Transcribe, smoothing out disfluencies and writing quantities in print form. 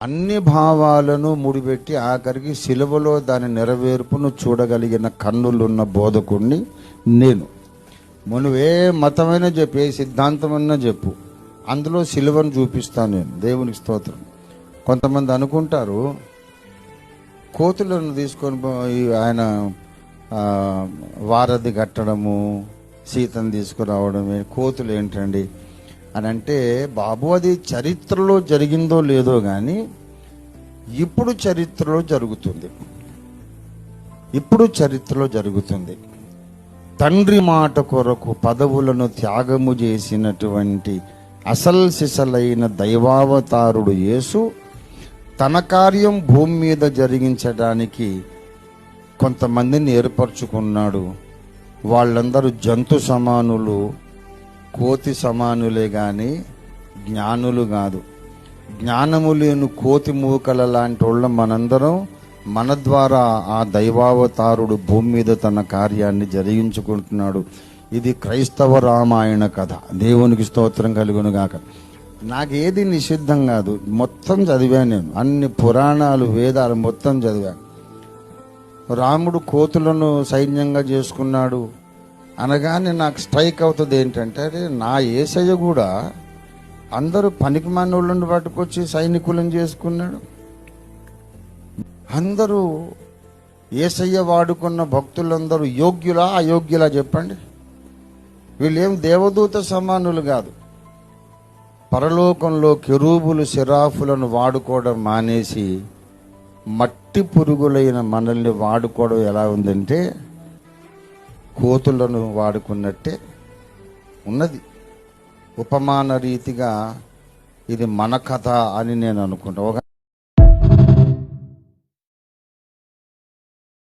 అన్ని భావాలను ముడిపెట్టి ఆఖరికి సిలువలో దాని నెరవేర్పును చూడగలిగిన కన్నులున్న బోధకుణ్ణి నేను. నువ్వే మతమైనా చెప్పు, ఏ సిద్ధాంతమైనా చెప్పు, అందులో సిలువను చూపిస్తాను నేను. దేవునికి స్తోత్రం. కొంతమంది అనుకుంటారు కోతులను తీసుకొని ఆయన వారధి కట్టడము, సీతను తీసుకురావడమే కోతులు ఏంటండి అని అంటే, బాబు అది చరిత్రలో జరిగిందో లేదో కానీ ఇప్పుడు చరిత్రలో జరుగుతుంది. ఇప్పుడు చరిత్రలో జరుగుతుంది. తండ్రి మాట కొరకు పదవులను త్యాగము చేసినటువంటి అసల్ సిసలైన దైవావతారుడు యేసు తన కార్యం భూమి మీద జరిగించడానికి కొంతమందిని ఏర్పరచుకున్నాడు. వాళ్ళందరూ జంతు సమానులు, కోతి సమానులే కానీ జ్ఞానులు కాదు. జ్ఞానము లేని కోతి మూకల లాంటి వాళ్ళ మనందరం మన ద్వారా ఆ దైవావతారుడు భూమి మీద తన కార్యాన్ని జరిగించుకుంటున్నాడు. ఇది క్రైస్తవ రామాయణ కథ. దేవునికి స్తోత్రం కలుగును గాక. నాకేది నిషిద్ధం కాదు, మొత్తం చదివాను నేను. అన్ని పురాణాలు, వేదాలు మొత్తం చదివాను. రాముడు కోతులను సైన్యంగా చేసుకున్నాడు అనగానే నాకు స్ట్రైక్ అవుతుంది ఏంటంటే, అరే నా యేసయ్య కూడా అందరూ పనికి మానవులను పట్టుకొచ్చి సైనికులను చేసుకున్నాడు. అందరూ యేసయ్య వాడుకున్న భక్తులందరూ యోగ్యులా అయోగ్యులా చెప్పండి? వీళ్ళేం దేవదూత సమానులు కాదు. పరలోకంలో కెరూబులు శిరాఫులను వాడుకోవడం మానేసి మట్టి పురుగులైన మనల్ని వాడుకోవడం ఎలా ఉందంటే కోతులను వాడుకున్నట్టే ఉన్నది. ఉపమాన రీతిగా ఇది మన కథ అని నేను అనుకుంటా.